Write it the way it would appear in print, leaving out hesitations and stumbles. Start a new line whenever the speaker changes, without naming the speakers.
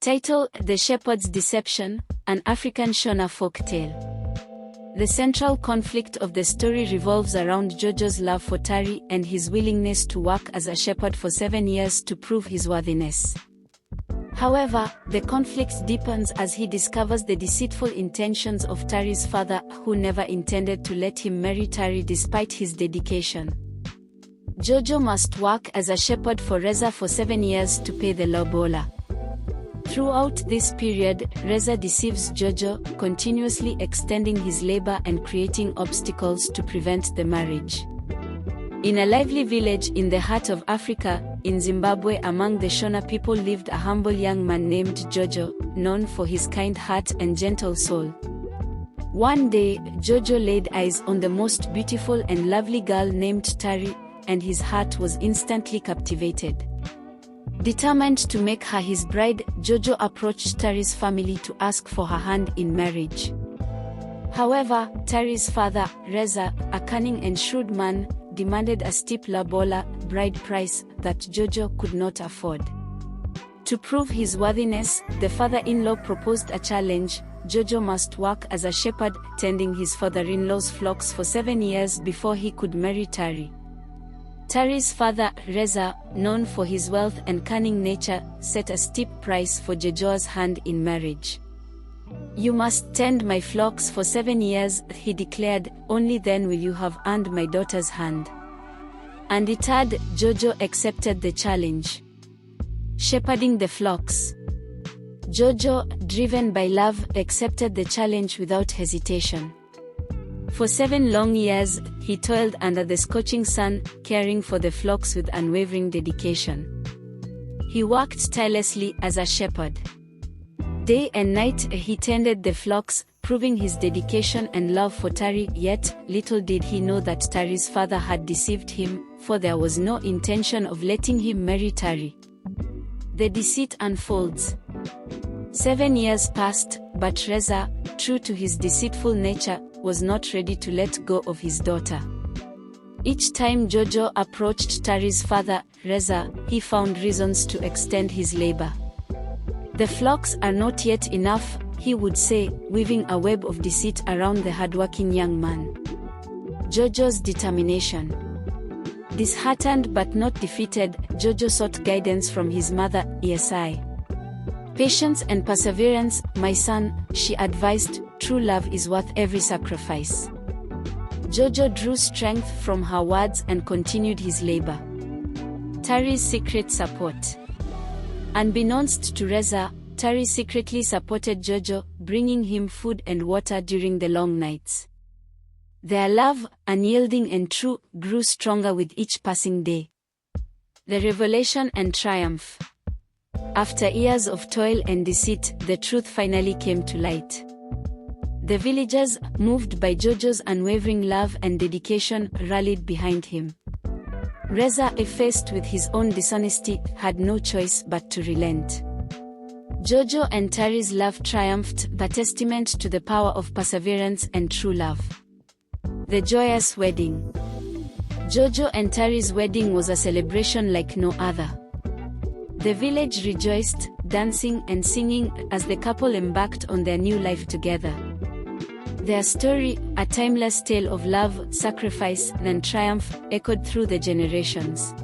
Title: The Shepherd's Deception, an African Shona folk tale. The central conflict of the story revolves around Jojo's love for Tari and his willingness to work as a shepherd for 7 years to prove his worthiness. However, the conflict deepens as he discovers the deceitful intentions of Tari's father, who never intended to let him marry Tari despite his dedication. Jojo must work as a shepherd for Reza for 7 years to pay the lobola. Throughout this period, Reza deceives Jojo, continuously extending his labor and creating obstacles to prevent the marriage. In a lively village in the heart of Africa, in Zimbabwe, among the Shona people lived a humble young man named Jojo, known for his kind heart and gentle soul. One day, Jojo laid eyes on the most beautiful and lovely girl named Tari, and his heart was instantly captivated. Determined to make her his bride, Jojo approached Tari's family to ask for her hand in marriage. However, Tari's father, Reza, a cunning and shrewd man, demanded a steep lobola bride price that Jojo could not afford. To prove his worthiness, the father-in-law proposed a challenge: Jojo must work as a shepherd, tending his father-in-law's flocks for 7 years before he could marry Tari. Tari's father, Reza, known for his wealth and cunning nature, set a steep price for Jojo's hand in marriage. "You must tend my flocks for 7 years," he declared, "only then will you have earned my daughter's hand." Undeterred, Jojo accepted the challenge. Shepherding the flocks. Jojo, driven by love, accepted the challenge without hesitation. For 7 long years, he toiled under the scorching sun, caring for the flocks with unwavering dedication. He worked tirelessly as a shepherd. Day and night he tended the flocks, proving his dedication and love for Tari, yet little did he know that Tari's father had deceived him, for there was no intention of letting him marry Tari. The deceit unfolds. 7 years passed, but Reza, true to his deceitful nature, was not ready to let go of his daughter. Each time Jojo approached Tari's father, Reza, he found reasons to extend his labor. "The flocks are not yet enough," he would say, weaving a web of deceit around the hardworking young man. Jojo's determination. Disheartened but not defeated, Jojo sought guidance from his mother, Esai. "Patience and perseverance, my son," she advised, "true love is worth every sacrifice." Jojo drew strength from her words and continued his labor. Tari's secret support. Unbeknownst to Reza, Tari secretly supported Jojo, bringing him food and water during the long nights. Their love, unyielding and true, grew stronger with each passing day. The revelation and triumph. After years of toil and deceit, the truth finally came to light. The villagers, moved by Jojo's unwavering love and dedication, rallied behind him. Reza, faced with his own dishonesty, had no choice but to relent. Jojo and Tari's love triumphed, a testament to the power of perseverance and true love. The joyous wedding. Jojo and Tari's wedding was a celebration like no other. The village rejoiced, dancing and singing, as the couple embarked on their new life together. Their story, a timeless tale of love, sacrifice, and triumph, echoed through the generations.